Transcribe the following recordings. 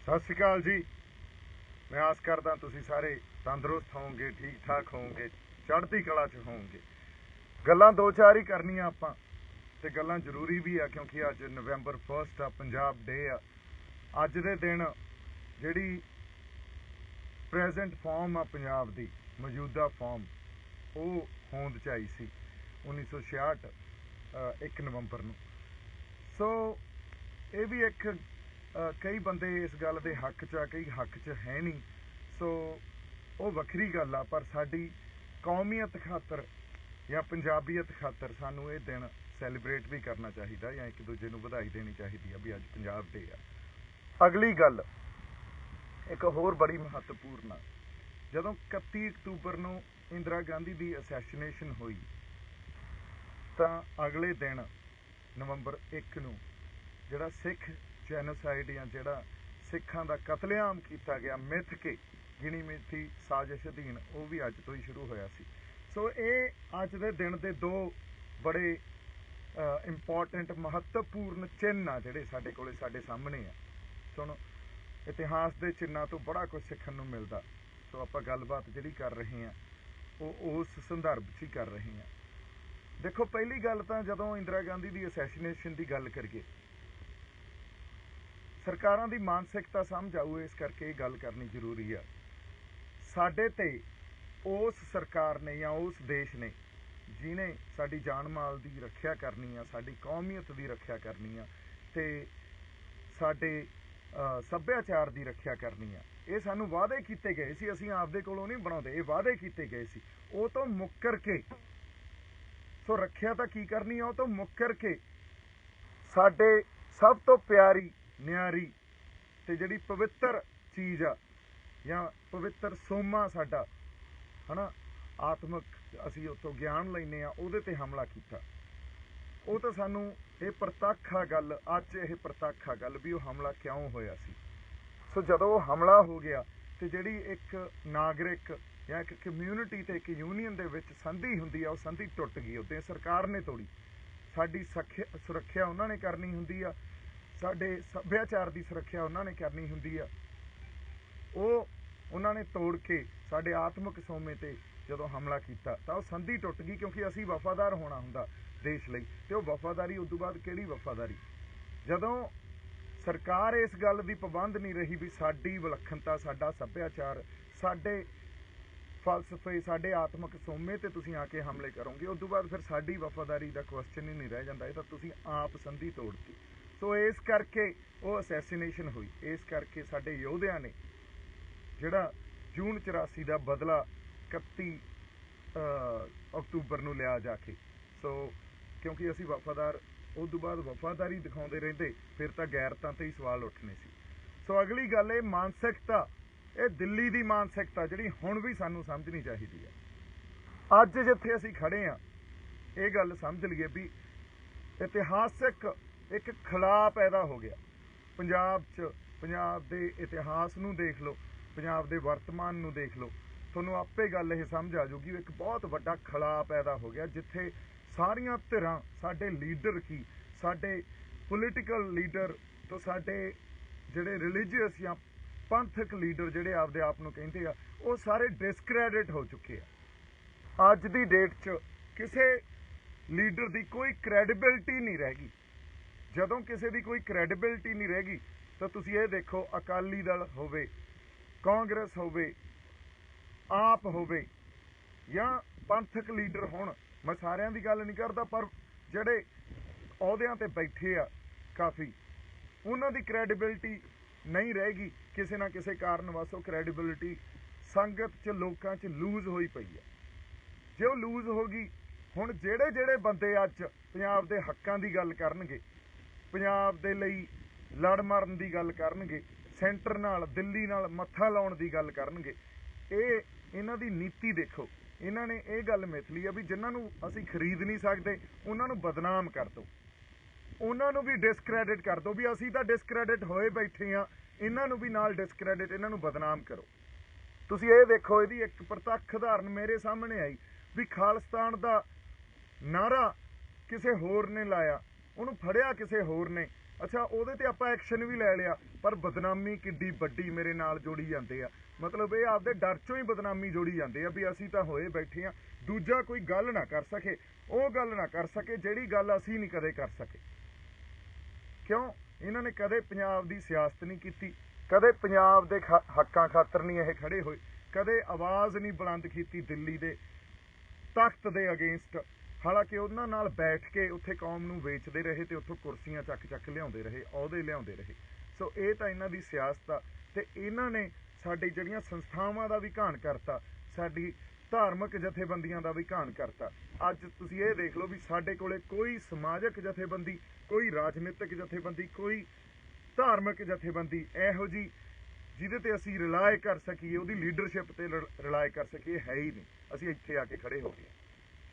सत श्री अकाल जी। मैं आस करदा तुसीं सारे तंदुरुस्त होवोगे, ठीक ठाक होवोगे, चढ़ती कला च होवोगे। गल्लां दो चार ही करनियां आपां ते गल्लां जरूरी भी आ क्योंकि अज नवंबर 1 आ, पंजाब डे आ। अज दे दिन जिहड़ी प्रेजेंट फॉर्म आ पंजाब दी, मौजूदा फॉर्म, ਉਹ होंद च आई सी 1966 1 नवंबर ਨੂੰ। सो ਇਹ ਵੀ ਇੱਕ कई बंदे इस गल के हक च आ, कई हक च है नहीं। सो वो वक्री गल आ, पर साडी कौमीयत खातर या पंजाबीयत खातर सानू ये दिन सैलीब्रेट भी करना चाहिए या एक दूजे को बधाई देनी चाहिए भी अज पंजाब डे आ। अगली गल एक होर बड़ी महत्वपूर्ण आ, जदों 31 अक्तूबर नूं इंदिरा गांधी की असैसीनेशन हुई तो अगले दिन नवंबर 1 नूं जिहड़ा सिख जैनोसाइड या जिहड़ा सिखां दा कतलेआम किया गया मिथ के गिणी मिथी साजिश अधीन, वो भी अज तो ही शुरू होया सी। सो ये अज दे दिन दे दो बड़े इंपॉर्टेंट महत्वपूर्ण चिन्ह आ जिहड़े साडे कोले साडे सामने आ। सुनो, इतिहास के चिन्हों तो बड़ा कुछ सीखण नूं मिलदा। सो आपां गलबात जिहड़ी कर रहे हैं वो उस संदर्भ च ही कर रहे हैं। देखो, पहली गल तां जदों इंदिरा गांधी की असैसीनेशन की गल करिए, सरकारां दी मानसिकता समझ आऊ, इस करके गल करनी जरूरी है। साडे ते उस सरकार ने या उस देश ने जिन्हें साडी जान माल की रखिया करनी आ, साडी कौमीयत की रखिया करनी आ ते साडे सभ्याचार की रखिया करनी आ, ये सानू वादे किए गए सी। असीं आपदे कोलों नहीं बनाउंदे, ये वादे किए गए सी। वो तो मुक्कर के, सो रखिया तो की करनी आ, वो तो मुक्कर के साडे सब तो प्यारी न्यारी ते जिहड़ी पवित्र चीज़ आ या पवित्र सोमा साडा है ना, आत्मक असीं उत्तों ज्ञान लैने आ, उहदे ते हमला कीता। वो तो सानू ये प्रतक्ख आ गल, अज ये प्रतक्ख आ गल भी वो हमला क्यों होया सी। सो जदों वो हमला हो गया तो जिहड़ी एक नागरिक या एक कम्यूनिटी ते एक यूनीयन दे विच संधि हुंदी आ, वो संधि टुट गई, उद्दे सरकार ने तोड़ी। साडी सुरक्षा उन्होंने करनी हुंदी आ, साडे सभ्याचार की सुरक्षा उन्होंने करनी हुंदी आ, वो उन्होंने तोड़ के साडे आत्मक सोमे ते जदों हमला किया तो वह संधि टुट गई, क्योंकि असीं वफादार होना हुंदा देश लई। ते वो वफादारी उदों बाद किहड़ी वफादारी, जदों सरकार इस गल की पाबंद नहीं रही भी साडी विलखणता, साडा सभ्याचार, साडे फलसफे, साडे आत्मक सोमे ते तुसीं आके हमले करोगे, उदों बाद फिर साडी वफादारी का क्वेश्चन ही नहीं रह जाता, ये तो तुसीं आप संधि तोड़ती। सो इस करके वो असैसीनेशन हुई, इस करके साडे योधिया ने जिहड़ा जून 84 का बदला 31 अक्तूबर नूं लिया जाके। सो क्योंकि असीं वफादार, उस तो बाद वफादारी दिखाते रहते फिर तो गैरतां ते ही सवाल उठने सी। सो अगली गल ये मानसिकता, ये दिल्ली की मानसिकता जिहड़ी हुण भी सानूं समझनी चाहिए है। अज जिथे असीं खड़े हाँ, ये गल समझ लीए भी इतिहासिक एक खला पैदा हो गया पंजाब च। पंजाब के इतिहास नूं देख लो, पंजाब के वर्तमान नूं देख लो, तुहानूं आपे गल ये समझ आ जाऊगी। एक बहुत वड्डा खला पैदा हो गया जिथे सारियां धिरां, साडे लीडर की, साडे पोलीटिकल लीडर तो साडे जिहड़े रिलीजियस या पंथक लीडर जिहड़े आपदे आप नूं कहिंदे आ, वो सारे डिसक्रैडिट हो चुके हैं। अज दी डेट च किसी लीडर की कोई क्रैडिबिलिटी नहीं रह गई। जदों किसी की कोई क्रैडिबिलिटी नहीं रहेगी तो तुसीं ये देखो, अकाली दल होवे, कांग्रेस होवे, आप होवे या पंथक लीडर होण, मैं सारियां दी गल नहीं करदा, पर जिहड़े अहुदियां ते बैठे आ काफ़ी, उन्हां दी क्रैडिबिलिटी नहीं रहेगी। किसी ना किसी कारण वास्ते क्रैडिबिलिटी संगत च लोकां च लूज होई पई है। जे वो लूज होगी, हुण जिहड़े जिहड़े बंदे अज पंजाब दे हक्कां दी गल करनगे, पंजाब दे लई लड़ मरन की गल करनगे, सेंटर नाल दिल्ली नाल मत्था लाउण की गल करनगे, इन्हां दी नीति देखो। इन्हां ने ये गल मिथ ली है भी जिन्हां नूं असीं खरीद नहीं सकते उन्हां नूं बदनाम कर दो, उन्हां नूं भी डिसक्रैडिट कर दो भी असीं तां डिसक्रैडिट होए बैठे हाँ, इन्हां नूं भी नाल डिसक्रैडिट, इन्हां नूं बदनाम करो। तुसीं ये देखो, इहदी एक प्रतक्ख उदाहरण मेरे सामने आई भी खालिस्तान का नारा किसी होर ने लाया, उन्होंने फड़िया किसी होर ने ਅੱਛਾ ਉਹਦੇ ਤੇ ਆਪਾਂ ਐਕਸ਼ਨ ਵੀ ਲੈ ਲਿਆ, ਪਰ ਬਦਨਾਮੀ ਕਿੱਡੀ ਵੱਡੀ ਮੇਰੇ ਨਾਲ ਜੋੜੀ ਜਾਂਦੇ ਆ। ਮਤਲਬ ਇਹ ਆਪਦੇ ਡਰ ਚੋਂ ਹੀ ਬਦਨਾਮੀ ਜੋੜੀ ਜਾਂਦੇ ਆ ਵੀ ਅਸੀਂ ਤਾਂ ਹੋਏ ਬੈਠੇ ਆ, ਦੂਜਾ ਕੋਈ ਗੱਲ ਨਾ ਕਰ ਸਕੇ, ਉਹ ਗੱਲ ਨਾ ਕਰ ਸਕੇ ਜਿਹੜੀ ਗੱਲ ਅਸੀਂ ਨਹੀਂ ਕਦੇ ਕਰ ਸਕੇ। ਕਿਉਂ? ਇਹਨਾਂ ਨੇ ਕਦੇ ਪੰਜਾਬ ਦੀ ਸਿਆਸਤ ਨਹੀਂ ਕੀਤੀ, ਕਦੇ ਪੰਜਾਬ ਦੇ ਹੱਕਾਂ ਖਾਤਰ ਨਹੀਂ ਇਹ ਖੜੇ ਹੋਏ, ਕਦੇ ਆਵਾਜ਼ ਨਹੀਂ ਬੁਲੰਦ ਕੀਤੀ ਦਿੱਲੀ ਦੇ ਤਖਤ ਦੇ ਅਗੇਂਸਟ। ਹਾਲਾਂਕਿ ਉਹਨਾਂ ਨਾਲ ਬੈਠ ਕੇ ਉੱਥੇ ਕੌਮ ਨੂੰ ਵੇਚਦੇ ਰਹੇ ਤੇ ਉੱਥੋਂ ਕੁਰਸੀਆਂ ਚੱਕ ਚੱਕ ਲਿਆਉਂਦੇ ਰਹੇ, ਅਹੁਦੇ ਲਿਆਉਂਦੇ ਰਹੇ। ਸੋ ਇਹ ਤਾਂ ਇਹਨਾਂ ਦੀ ਸਿਆਸਤ ਆ। ਤੇ ਇਹਨਾਂ ਨੇ ਸਾਡੀ ਜਿਹੜੀਆਂ ਸੰਸਥਾਵਾਂ ਦਾ ਵੀ ਘਾਣ ਕਰਤਾ, ਸਾਡੀ ਧਾਰਮਿਕ ਜਥੇਬੰਦੀਆਂ ਦਾ ਵੀ ਘਾਣ ਕਰਤਾ। ਅੱਜ ਤੁਸੀਂ ਇਹ ਦੇਖ ਲਓ ਵੀ ਸਾਡੇ ਕੋਲੇ ਕੋਈ ਸਮਾਜਿਕ ਜਥੇਬੰਦੀ, ਕੋਈ ਰਾਜਨੀਤਿਕ ਜਥੇਬੰਦੀ, ਕੋਈ ਧਾਰਮਿਕ ਜਥੇਬੰਦੀ ਇਹੋ ਜਿਹੀ ਜਿਹਦੇ ਤੇ ਅਸੀਂ ਰਿਲਾਏ ਕਰ ਸਕੀਏ, ਉਹਦੀ ਲੀਡਰਸ਼ਿਪ ਤੇ ਰਿਲਾਏ ਕਰ ਸਕੀਏ, ਹੈ ਹੀ ਨਹੀਂ। ਅਸੀਂ ਇੱਥੇ ਆ ਕੇ ਖੜੇ ਹੋ ਗਏ।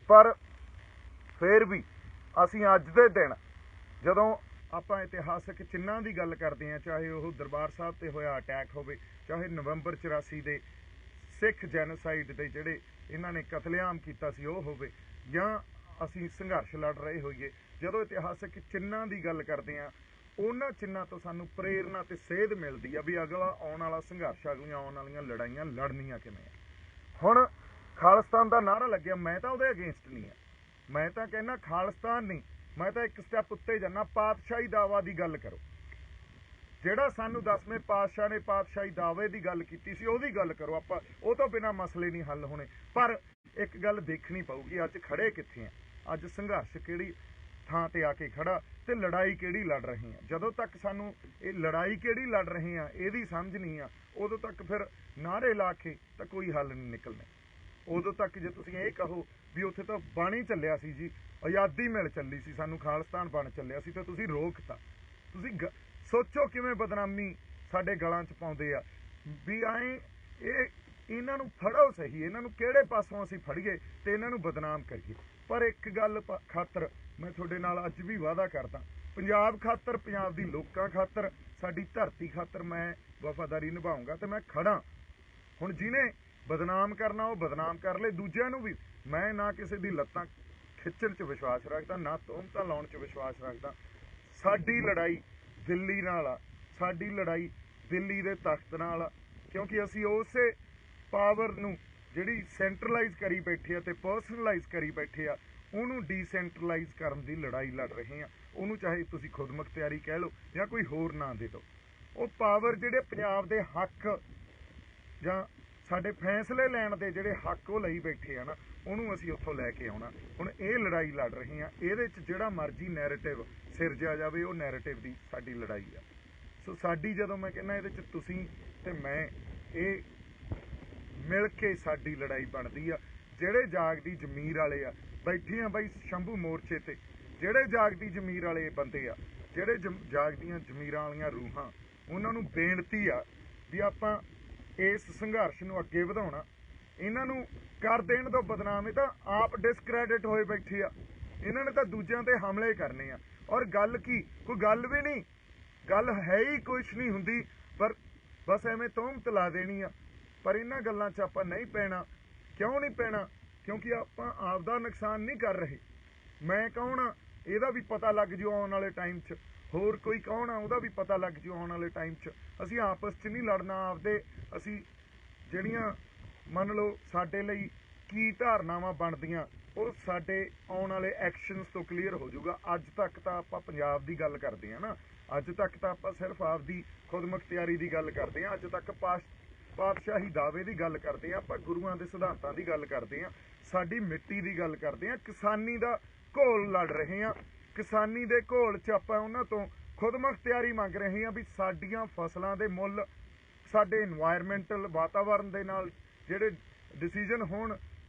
ਪਰ ਫਿਰ ਵੀ ਅਸੀਂ ਅੱਜ ਦੇ ਦਿਨ ਜਦੋਂ ਆਪਾਂ ਇਤਿਹਾਸਕ ਚਿੰਨ੍ਹਾਂ ਦੀ ਗੱਲ ਕਰਦੇ ਹਾਂ, ਚਾਹੇ ਉਹ ਦਰਬਾਰ ਸਾਹਿਬ ਤੇ ਹੋਇਆ ਅਟੈਕ ਹੋਵੇ, ਚਾਹੇ ਨਵੰਬਰ 84 ਦੇ ਸਿੱਖ ਜੈਨੋਸਾਈਡ ਦੇ ਜਿਹੜੇ ਇਹਨਾਂ ਨੇ ਕਤਲੇਆਮ ਕੀਤਾ ਸੀ ਉਹ ਹੋਵੇ, ਜਾਂ ਅਸੀਂ ਸੰਘਰਸ਼ ਲੜ ਰਹੇ ਹੋਈਏ, ਜਦੋਂ ਇਤਿਹਾਸਕ ਚਿੰਨ੍ਹਾਂ ਦੀ ਗੱਲ ਕਰਦੇ ਹਾਂ, ਉਹਨਾਂ ਚਿੰਨ੍ਹਾਂ ਤੋਂ ਸਾਨੂੰ ਪ੍ਰੇਰਨਾ ਤੇ ਸੇਧ ਮਿਲਦੀ ਆ ਵੀ ਅਗਲਾ ਆਉਣ ਵਾਲਾ ਸੰਘਰਸ਼, ਅਗਲੀਆਂ ਆਉਣ ਵਾਲੀਆਂ ਲੜਾਈਆਂ ਲੜਨੀਆਂ ਕਿਵੇਂ ਆ। ਹੁਣ ਖਾਲਿਸਤਾਨ ਦਾ ਨਾਅਰਾ ਲੱਗਿਆ, ਮੈਂ ਤਾਂ ਉਹਦੇ ਅਗੇਂਸਟ ਨਹੀਂ ਆ, ਮੈਂ ਤਾਂ ਕਹਿੰਦਾ ਖਾਲਿਸਤਾਨ ਨਹੀਂ, ਮੈਂ ਤਾਂ ਇੱਕ ਸਟੈਪ ਉੱਤੇ ਜਾਣਾ, ਪਾਤਸ਼ਾਹੀ ਦਾਵਾ ਦੀ ਗੱਲ ਕਰੋ। ਜਿਹੜਾ ਸਾਨੂੰ 10ਵੇਂ ਪਾਤਸ਼ਾਹ ਨੇ ਪਾਤਸ਼ਾਹੀ ਦਾਅਵੇ ਦੀ ਗੱਲ ਕੀਤੀ ਸੀ ਉਹਦੀ ਗੱਲ ਕਰੋ। ਆਪਾਂ ਉਹ ਤੋਂ ਬਿਨਾਂ ਮਸਲੇ ਨਹੀਂ ਹੱਲ ਹੋਣੇ। ਪਰ ਇੱਕ ਗੱਲ ਦੇਖਣੀ ਪਊਗੀ, ਅੱਜ ਖੜੇ ਕਿੱਥੇ ਆ, ਅੱਜ ਸੰਘਰਸ਼ ਕਿਹੜੀ ਥਾਂ ਤੇ ਆ ਕੇ ਖੜਾ ਤੇ ਲੜਾਈ ਕਿਹੜੀ ਲੜ ਰਹੇ ਆ। ਜਦੋਂ ਤੱਕ ਸਾਨੂੰ ਇਹ ਲੜਾਈ ਕਿਹੜੀ ਲੜ ਰਹੇ ਆ ਇਹਦੀ ਸਮਝ ਨਹੀਂ ਆ, ਉਦੋਂ ਤੱਕ ਫਿਰ ਨਾਅਰੇ ਲਾ ਕੇ ਤਾਂ ਕੋਈ ਹੱਲ ਨਹੀਂ ਨਿਕਲਣਾ। ਉਦੋਂ ਤੱਕ ਜੇ ਤੁਸੀਂ ਇਹ ਕਹੋ ਵੀ ਉੱਥੇ ਤਾਂ ਬਣ ਹੀ ਚੱਲਿਆ ਸੀ ਜੀ, ਆਜ਼ਾਦੀ ਮਿਲ ਚੱਲੀ ਸੀ, ਸਾਨੂੰ ਖਾਲਿਸਤਾਨ ਬਣ ਚੱਲਿਆ ਸੀ, ਤਾਂ ਤੁਸੀਂ ਰੋਕਤਾ। ਤੁਸੀਂ ਸੋਚੋ ਕਿਵੇਂ ਬਦਨਾਮੀ ਸਾਡੇ ਗਲਾਂ 'ਚ ਪਾਉਂਦੇ ਆ ਵੀ ਇਹਨਾਂ ਨੂੰ ਫੜੋ ਸਹੀ, ਇਹਨਾਂ ਨੂੰ ਕਿਹੜੇ ਪਾਸੋਂ ਅਸੀਂ ਫੜੀਏ ਤੇ ਇਹਨਾਂ ਨੂੰ ਬਦਨਾਮ ਕਰੀਏ। ਪਰ ਇੱਕ ਗੱਲ ਖਾਤਰ ਮੈਂ ਤੁਹਾਡੇ ਨਾਲ ਅੱਜ ਵੀ ਵਾਅਦਾ ਕਰਦਾ, ਪੰਜਾਬ ਖਾਤਰ, ਪੰਜਾਬ ਦੀ ਲੋਕਾਂ ਖਾਤਰ, ਸਾਡੀ ਧਰਤੀ ਖਾਤਰ ਮੈਂ ਵਫਾਦਾਰੀ ਨਿਭਾਊਂਗਾ ਤੇ ਮੈਂ ਖੜਾ। ਹੁਣ ਜਿਹਨੇ ਬਦਨਾਮ ਕਰਨਾ ਉਹ ਬਦਨਾਮ ਕਰ ਲਏ, ਦੂਜਿਆਂ ਨੂੰ ਵੀ। ਮੈਂ ਨਾ ਕਿਸੇ ਦੀ ਲੱਤਾਂ ਖਿੱਚਣ 'ਚ ਵਿਸ਼ਵਾਸ ਰੱਖਦਾ, ਨਾ ਤੋਹਮਤਾਂ ਲਾਉਣ 'ਚ ਵਿਸ਼ਵਾਸ ਰੱਖਦਾ। ਸਾਡੀ ਲੜਾਈ ਦਿੱਲੀ ਨਾਲ ਆ, ਸਾਡੀ ਲੜਾਈ ਦਿੱਲੀ ਦੇ ਤਖਤ ਨਾਲ ਆ, ਕਿਉਂਕਿ ਅਸੀਂ ਉਸੇ ਪਾਵਰ ਨੂੰ ਜਿਹੜੀ ਸੈਂਟਰਲਾਈਜ਼ ਕਰੀ ਬੈਠੇ ਆ ਤੇ ਪਰਸਨਲਾਈਜ਼ ਕਰੀ ਬੈਠੇ ਆ, ਉਹਨੂੰ ਡੀਸੈਂਟਰਲਾਈਜ਼ ਕਰਨ ਦੀ ਲੜਾਈ ਲੜ ਰਹੇ ਆ। ਉਹਨੂੰ ਚਾਹੇ ਤੁਸੀਂ ਖੁਦ ਮੁਖਤਿਆਰੀ ਕਹਿ ਲਓ ਜਾਂ ਕੋਈ ਹੋਰ ਨਾਂ ਦੇ ਦਿਓ। ਉਹ ਪਾਵਰ ਜਿਹੜੇ ਪੰਜਾਬ ਦੇ ਹੱਕ ਜਾਂ ਸਾਡੇ ਫੈਸਲੇ ਲੈਣ ਦੇ ਜਿਹੜੇ ਹੱਕ ਉਹ ਲਈ ਬੈਠੇ ਆ ਨਾ, ਉਹਨੂੰ ਅਸੀਂ ਉੱਥੋਂ ਲੈ ਕੇ ਆਉਣਾ। ਹੁਣ ਇਹ ਲੜਾਈ ਲੜ ਰਹੇ ਆ, ਇਹਦੇ 'ਚ ਜਿਹੜਾ ਮਰਜ਼ੀ ਨੈਰੇਟਿਵ ਸਿਰਜਿਆ ਜਾਵੇ, ਉਹ ਨੈਰੇਟਿਵ ਦੀ ਸਾਡੀ ਲੜਾਈ ਆ। ਸੋ ਸਾਡੀ, ਜਦੋਂ ਮੈਂ ਕਹਿੰਦਾ ਇਹਦੇ 'ਚ ਤੁਸੀਂ ਤੇ ਮੈਂ, ਇਹ ਮਿਲ ਕੇ ਸਾਡੀ ਲੜਾਈ ਬਣਦੀ ਆ। ਜਿਹੜੇ ਜਾਗਦੀ ਜ਼ਮੀਰ ਵਾਲੇ ਆ ਬੈਠੇ ਆ ਬਾਈ ਸ਼ੰਭੂ ਮੋਰਚੇ ਤੇ, ਜਿਹੜੇ ਜਾਗਦੀ ਜ਼ਮੀਰ ਵਾਲੇ ਬੰਦੇ ਆ, ਜਿਹੜੇ ਜਾਗਦੀਆਂ ਜ਼ਮੀਰਾਂ ਵਾਲੀਆਂ ਰੂਹਾਂ, ਉਹਨਾਂ ਨੂੰ ਬੇਨਤੀ ਆ ਵੀ ਆਪਾਂ ਇਸ ਸੰਘਰਸ਼ ਨੂੰ ਅੱਗੇ ਵਧਾਉਣਾ। ਇਹਨਾਂ ਨੂੰ ਕਰ ਦੇਣ ਤੋਂ ਬਦਨਾਮ। ਇਹ ਤਾਂ ਆਪ ਡਿਸਕ੍ਰੈਡਿਟ ਹੋਏ ਬੈਠੇ ਆ, ਇਹਨਾਂ ਨੇ ਤਾਂ ਦੂਜਿਆਂ ਤੇ ਹਮਲੇ ਕਰਨੇ ਆ। ਔਰ ਗੱਲ ਕੀ, ਕੋਈ ਗੱਲ ਵੀ ਨਹੀਂ, ਗੱਲ ਹੈ ਹੀ ਕੁਛ ਨਹੀਂ ਹੁੰਦੀ, ਪਰ ਬਸ ਐਵੇਂ ਤੋਹਮਤ ਲਾ ਦੇਣੀ ਆ। ਪਰ ਇਹਨਾਂ ਗੱਲਾਂ 'ਚ ਆਪਾਂ ਨਹੀਂ ਪੈਣਾ। ਕਿਉਂ ਨਹੀਂ ਪੈਣਾ? ਕਿਉਂਕਿ ਆਪਾਂ ਆਪਦਾ ਨੁਕਸਾਨ ਨਹੀਂ ਕਰ ਰਹੇ। ਮੈਂ ਕੌਣ ਆ ਇਹਦਾ ਵੀ ਪਤਾ ਲੱਗ ਜੂ ਆਉਣ ਵਾਲੇ ਟਾਈਮ 'ਚ, ਹੋਰ ਕੋਈ ਕੌਣ ਆ ਉਹਦਾ ਵੀ ਪਤਾ ਲੱਗ ਜੂ ਆਉਣ ਵਾਲੇ ਟਾਈਮ 'ਚ। ਅਸੀਂ ਆਪਸ 'ਚ ਨਹੀਂ ਲੜਨਾ। ਆਪਦੇ ਅਸੀਂ ਜਿਹੜੀਆਂ ਮੰਨ ਲਓ ਸਾਡੇ ਲਈ ਕੀ ਧਾਰਨਾਵਾਂ ਬਣਦੀਆਂ, ਉਹ ਸਾਡੇ ਆਉਣ ਵਾਲੇ ਐਕਸ਼ਨਸ ਤੋਂ ਕਲੀਅਰ ਹੋ ਜਾਊਗਾ। ਅੱਜ ਤੱਕ ਤਾਂ ਆਪਾਂ ਪੰਜਾਬ ਦੀ ਗੱਲ ਕਰਦੇ ਹਾਂ ਨਾ, ਅੱਜ ਤੱਕ ਤਾਂ ਆਪਾਂ ਸਿਰਫ ਆਪਦੀ ਖੁਦ ਮੁਖਤਿਆਰੀ ਦੀ ਗੱਲ ਕਰਦੇ ਹਾਂ। ਅੱਜ ਤੱਕ ਪਾਤਸ਼ਾਹੀ ਦਾਅਵੇ ਦੀ ਗੱਲ ਕਰਦੇ ਹਾਂ, ਆਪਾਂ ਗੁਰੂਆਂ ਦੇ ਸਿਧਾਂਤਾਂ ਦੀ ਗੱਲ ਕਰਦੇ ਹਾਂ, ਸਾਡੀ ਮਿੱਟੀ ਦੀ ਗੱਲ ਕਰਦੇ ਹਾਂ, ਕਿਸਾਨੀ ਦਾ ਘੋਲ ਲੜ ਰਹੇ ਹਾਂ। ਕਿਸਾਨੀ ਦੇ ਘੋਲ 'ਚ ਆਪਾਂ ਉਹਨਾਂ ਤੋਂ ਖੁਦ ਮੁਖਤਿਆਰੀ ਮੰਗ ਰਹੇ ਹਾਂ ਵੀ ਸਾਡੀਆਂ ਫਸਲਾਂ ਦੇ ਮੁੱਲ, ਸਾਡੇ ਇਨਵਾਇਰਮੈਂਟਲ ਵਾਤਾਵਰਨ ਦੇ ਨਾਲ ਜਿਹੜੇ ਡਿਸੀਜਨ ਹੋਣ,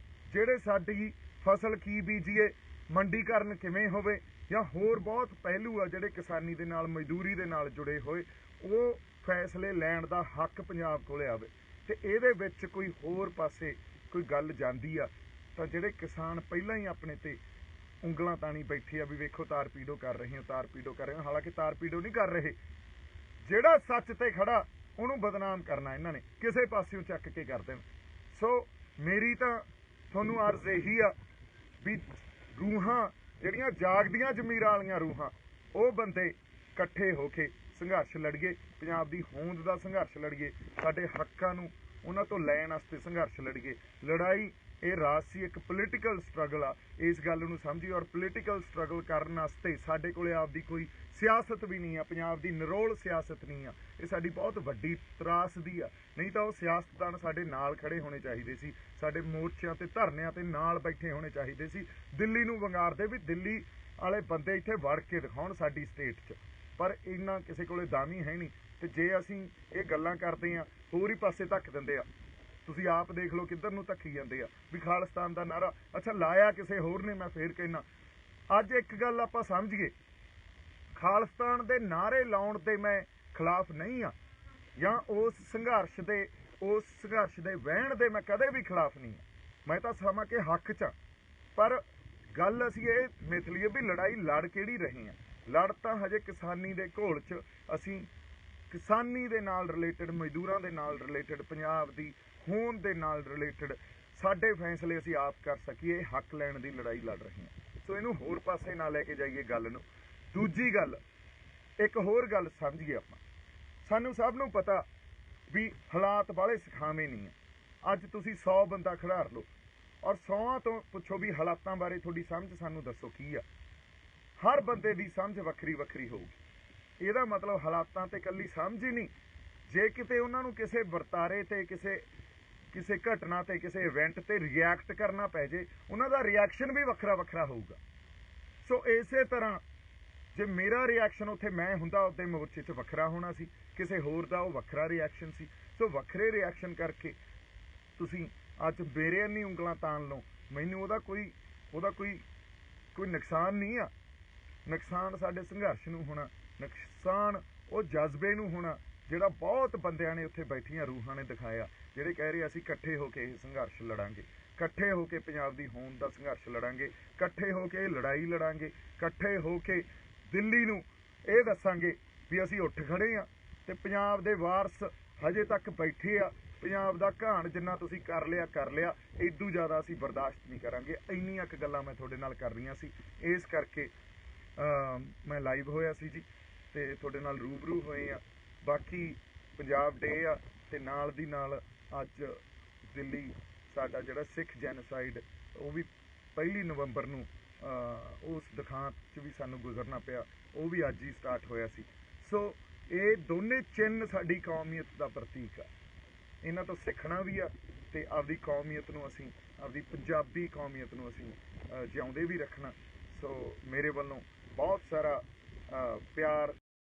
ਜਿਹੜੇ ਸਾਡੀ ਫਸਲ ਕੀ ਬੀਜੀਏ, ਮੰਡੀਕਰਨ ਕਿਵੇਂ ਹੋਵੇ, ਜਾਂ ਹੋਰ ਬਹੁਤ ਪਹਿਲੂ ਆ ਜਿਹੜੇ ਕਿਸਾਨੀ ਦੇ ਨਾਲ, ਮਜ਼ਦੂਰੀ ਦੇ ਨਾਲ ਜੁੜੇ ਹੋਏ, ਉਹ ਫੈਸਲੇ ਲੈਣ ਦਾ ਹੱਕ ਪੰਜਾਬ ਕੋਲ ਆਵੇ। ਤੇ ਇਹਦੇ ਵਿੱਚ ਕੋਈ ਹੋਰ ਪਾਸੇ ਕੋਈ ਗੱਲ ਜਾਂਦੀ ਆ ਤਾਂ ਜਿਹੜੇ ਕਿਸਾਨ ਪਹਿਲਾਂ ਹੀ ਆਪਣੇ ਤੇ ਉਂਗਲਾਂ ਤਾਣੀ ਬੈਠੇ ਆ ਵੀ ਵੇਖੋ ਤਾਰਪੀਡੋ ਕਰ ਰਹੇ ਹੋ, ਤਾਰਪੀਡੋ ਕਰ ਰਹੇ ਹੋ। ਹਾਲਾਂਕਿ ਤਾਰਪੀਡੋ ਨਹੀਂ ਕਰ ਰਹੇ। ਜਿਹੜਾ ਸੱਚ ਤੇ ਖੜਾ ਉਹਨੂੰ ਬਦਨਾਮ ਕਰਨਾ ਇਹਨਾਂ ਨੇ ਕਿਸੇ ਪਾਸਿਓਂ ਚੱਕ ਕੇ ਕਰ ਦੇਣ। ਸੋ ਮੇਰੀ ਤਾਂ ਤੁਹਾਨੂੰ ਅਰਜ਼ ਇਹੀ ਆ ਵੀ ਰੂਹਾਂ ਜਿਹੜੀਆਂ ਜਾਗਦੀਆਂ ਜ਼ਮੀਰਾਂ ਵਾਲੀਆਂ ਰੂਹਾਂ, ਉਹ ਬੰਦੇ ਇਕੱਠੇ ਹੋ ਕੇ ਸੰਘਰਸ਼ ਲੜੀਏ, ਪੰਜਾਬ ਦੀ ਹੋਂਦ ਦਾ ਸੰਘਰਸ਼ ਲੜੀਏ, ਸਾਡੇ ਹੱਕਾਂ ਨੂੰ ਉਹਨਾਂ ਤੋਂ ਲੈਣ ਵਾਸਤੇ ਸੰਘਰਸ਼ ਲੜੀਏ। ਲੜਾਈ ਇਹ ਰਾਜਸੀ ਇੱਕ ਪੋਲੀਟੀਕਲ ਸਟਰਗਲ ਆ, ਇਸ ਗੱਲ ਨੂੰ ਸਮਝੀਏ। ਔਰ ਪੋਲੀਟੀਕਲ ਸਟਰਗਲ ਕਰਨ ਵਾਸਤੇ ਸਾਡੇ ਕੋਲੇ ਆਪਦੀ ਕੋਈ ਸਿਆਸਤ ਵੀ ਨਹੀਂ ਆ, ਪੰਜਾਬ ਦੀ ਨਿਰੋਲ ਸਿਆਸਤ ਨਹੀਂ ਆ। ਇਹ ਸਾਡੀ ਬਹੁਤ ਵੱਡੀ ਤਰਾਸਦੀ ਆ। ਨਹੀਂ ਤਾਂ ਉਹ ਸਿਆਸਤਦਾਨ ਸਾਡੇ ਨਾਲ ਖੜੇ ਹੋਣੇ ਚਾਹੀਦੇ ਸੀ, ਸਾਡੇ ਮੋਰਚਿਆਂ ਤੇ ਧਰਨਿਆਂ ਤੇ ਨਾਲ ਬੈਠੇ ਹੋਣੇ ਚਾਹੀਦੇ ਸੀ। ਦਿੱਲੀ ਨੂੰ ਵੰਗਾਰਦੇ ਵੀ ਦਿੱਲੀ ਵਾਲੇ ਬੰਦੇ ਇੱਥੇ ਵੜ ਕੇ ਦਿਖਾਉਣ ਸਾਡੀ ਸਟੇਟ 'ਚ, ਪਰ ਇੰਨਾ ਕਿਸੇ ਕੋਲੇ ਦਮ ਹੀ ਹੈ ਨਹੀਂ। ਤੇ ਜੇ ਅਸੀਂ ਇਹ ਗੱਲਾਂ ਕਰਦੇ ਹਾਂ, ਹੋਰ ਹੀ ਪਾਸੇ ਧੱਕ ਦਿੰਦੇ ਆ। ਤੁਸੀਂ ਆਪ ਦੇਖ ਲਓ ਕਿੱਧਰ ਨੂੰ ਧੱਕੀ ਜਾਂਦੇ ਆ ਵੀ ਖਾਲਿਸਤਾਨ ਦਾ ਨਾਰਾ। ਅੱਛਾ, ਲਾਇਆ ਕਿਸੇ ਹੋਰ ਨੇ। ਮੈਂ ਫੇਰ ਕਹਿਣਾ, ਅੱਜ ਇੱਕ ਗੱਲ ਆਪਾਂ ਸਮਝੀਏ, ਖਾਲਿਸਤਾਨ ਦੇ ਨਾਅਰੇ ਲਾਉਣ ਦੇ ਮੈਂ ਖਿਲਾਫ ਨਹੀਂ ਆ, ਜਾਂ ਉਸ ਸੰਘਰਸ਼ ਦੇ ਵਹਿਣ ਦੇ ਮੈਂ ਕਦੇ ਵੀ ਖਿਲਾਫ ਨਹੀਂ ਆ। ਮੈਂ ਤਾਂ ਸਮਾਂ ਕੇ ਹੱਕ 'ਚ ਆ। ਪਰ ਗੱਲ ਅਸੀਂ ਇਹ ਮਿਥ ਲਈਏ ਵੀ ਲੜਾਈ ਲੜ ਕਿਹੜੀ ਰਹੇ ਆ। ਲੜ ਤਾਂ ਹਜੇ ਕਿਸਾਨੀ ਦੇ ਘੋਲ 'ਚ ਅਸੀਂ ਕਿਸਾਨੀ ਦੇ ਨਾਲ ਰਿਲੇਟਡ, ਮਜ਼ਦੂਰਾਂ ਦੇ ਨਾਲ ਰਿਲੇਟਡ, ਪੰਜਾਬ ਦੀ ਹੋਂਦ ਦੇ ਨਾਲ ਰਿਲੇਟਡ ਸਾਡੇ ਫੈਸਲੇ ਅਸੀਂ ਆਪ ਕਰ ਸਕੀਏ, ਹੱਕ ਲੈਣ ਦੀ ਲੜਾਈ ਲੜ ਰਹੇ ਹਾਂ। ਸੋ ਇਹਨੂੰ ਹੋਰ ਪਾਸੇ ਨਾ ਲੈ ਕੇ ਜਾਈਏ ਗੱਲ ਨੂੰ। ਦੂਜੀ ਗੱਲ, ਇੱਕ ਹੋਰ ਗੱਲ ਸਮਝੀਏ ਆਪਾਂ। ਸਾਨੂੰ ਸਭ ਨੂੰ ਪਤਾ ਵੀ ਹਾਲਾਤ ਬਾਹਲੇ ਸਿਖਾਵੇਂ ਨਹੀਂ ਆ। ਅੱਜ ਤੁਸੀਂ 100 ਬੰਦਾ ਖਿਡਾਰ ਲਓ ਔਰ 100 ਤੋਂ ਪੁੱਛੋ ਵੀ ਹਾਲਾਤਾਂ ਬਾਰੇ ਤੁਹਾਡੀ ਸਮਝ ਸਾਨੂੰ ਦੱਸੋ ਕੀ ਆ। ਹਰ ਬੰਦੇ ਦੀ ਸਮਝ ਵੱਖਰੀ ਵੱਖਰੀ ਹੋਊਗੀ। ਇਹਦਾ ਮਤਲਬ ਹਾਲਾਤਾਂ ਤੇ ਇਕੱਲੀ ਸਮਝ ਹੀ ਨਹੀਂ। ਜੇ ਕਿਤੇ ਉਹਨਾਂ ਨੂੰ ਕਿਸੇ ਵਰਤਾਰੇ ਤੇ, ਕਿਸੇ ਘਟਨਾ ਤੇ, ਕਿਸੇ ਇਵੈਂਟ ਤੇ ਰਿਐਕਟ ਕਰਨਾ ਪੈ ਜੇ, ਉਹਨਾਂ ਦਾ ਰਿਐਕਸ਼ਨ ਵੀ ਵੱਖਰਾ ਵੱਖਰਾ ਹੋਊਗਾ। ਸੋ ਇਸੇ ਤਰ੍ਹਾਂ ਜੇ ਮੇਰਾ ਰਿਐਕਸ਼ਨ ਉੱਥੇ ਮੈਂ ਹੁੰਦਾ ਉਹਦੇ ਮੋਰਚੇ 'ਚ ਵੱਖਰਾ ਹੋਣਾ ਸੀ, ਕਿਸੇ ਹੋਰ ਦਾ ਉਹ ਵੱਖਰਾ ਰਿਐਕਸ਼ਨ ਸੀ। ਸੋ ਵੱਖਰੇ ਰਿਐਕਸ਼ਨ ਕਰਕੇ ਤੁਸੀਂ ਅੱਜ ਮੇਰੇ ਇੰਨੀ ਉਂਗਲਾਂ ਤਾਣ ਲਓ, ਮੈਨੂੰ ਉਹਦਾ ਕੋਈ ਨੁਕਸਾਨ ਨਹੀਂ ਆ। ਨੁਕਸਾਨ ਸਾਡੇ ਸੰਘਰਸ਼ ਨੂੰ ਹੋਣਾ, ਨੁਕਸਾਨ ਉਹ ਜਜ਼ਬੇ ਨੂੰ ਹੋਣਾ ਜਿਹੜਾ ਬਹੁਤ ਬੰਦਿਆਂ ਨੇ ਉੱਥੇ ਬੈਠੀਆਂ ਰੂਹਾਂ ਨੇ ਦਿਖਾਇਆ, ਜਿਹੜੇ ਕਹਿ ਰਹੇ ਅਸੀਂ ਇਕੱਠੇ ਹੋ ਕੇ ਇਹ ਸੰਘਰਸ਼ ਲੜਾਂਗੇ, ਇਕੱਠੇ ਹੋ ਕੇ ਪੰਜਾਬ ਦੀ ਹੋਂਦ ਦਾ ਸੰਘਰਸ਼ ਲੜਾਂਗੇ, ਇਕੱਠੇ ਹੋ ਕੇ ਲੜਾਈ ਲੜਾਂਗੇ, ਇਕੱਠੇ ਹੋ ਕੇ ਦਿੱਲੀ ਨੂੰ ਇਹ ਦੱਸਾਂਗੇ ਵੀ ਅਸੀਂ ਉੱਠ ਖੜੇ ਹਾਂ ਤੇ ਪੰਜਾਬ ਦੇ ਵਾਰਸ ਹਜੇ ਤੱਕ ਬੈਠੇ ਆ। ਪੰਜਾਬ ਦਾ ਘਾਣ ਜਿੰਨਾ ਤੁਸੀਂ ਕਰ ਲਿਆ, ਇਦੋਂ ਜ਼ਿਆਦਾ ਅਸੀਂ ਬਰਦਾਸ਼ਤ ਨਹੀਂ ਕਰਾਂਗੇ। ਇੰਨੀਆਂ ਕੁ ਗੱਲਾਂ ਮੈਂ ਤੁਹਾਡੇ ਨਾਲ ਕਰ ਰਹੀਆਂ ਸੀ, ਇਸ ਕਰਕੇ ਮੈਂ ਲਾਈਵ ਹੋਇਆ ਸੀ ਜੀ, ਤੇ ਤੁਹਾਡੇ ਨਾਲ ਰੂਬਰੂ ਹੋਏ ਆ। ਬਾਕੀ ਪੰਜਾਬ ਡੇ ਆ, ਤੇ ਨਾਲ ਦੀ ਨਾਲ ਅੱਜ ਦਿੱਲੀ ਸਾਡਾ ਜਿਹੜਾ ਸਿੱਖ ਜੈਨੋਸਾਈਡ, ਉਹ ਵੀ 1 ਨਵੰਬਰ ਨੂੰ ਉਸ ਦੁਖਾਂਤ 'ਚ ਵੀ ਸਾਨੂੰ ਗੁਜ਼ਰਨਾ ਪਿਆ, ਉਹ ਵੀ ਅੱਜ ਹੀ ਸਟਾਰਟ ਹੋਇਆ ਸੀ। ਸੋ ਇਹ ਦੋਨੇ ਚਿੰਨ੍ਹ ਸਾਡੀ ਕੌਮੀਅਤ ਦਾ ਪ੍ਰਤੀਕ ਆ। ਇਹਨਾਂ ਤੋਂ ਸਿੱਖਣਾ ਵੀ ਆ ਤੇ ਆਪਦੀ ਕੌਮੀਅਤ ਨੂੰ ਅਸੀਂ, ਆਪਦੀ ਪੰਜਾਬੀ ਕੌਮੀਅਤ ਨੂੰ ਅਸੀਂ ਜਿਉਂਦੇ ਵੀ ਰੱਖਣਾ। ਸੋ ਮੇਰੇ ਵੱਲੋਂ ਬਹੁਤ ਸਾਰਾ ਪਿਆਰ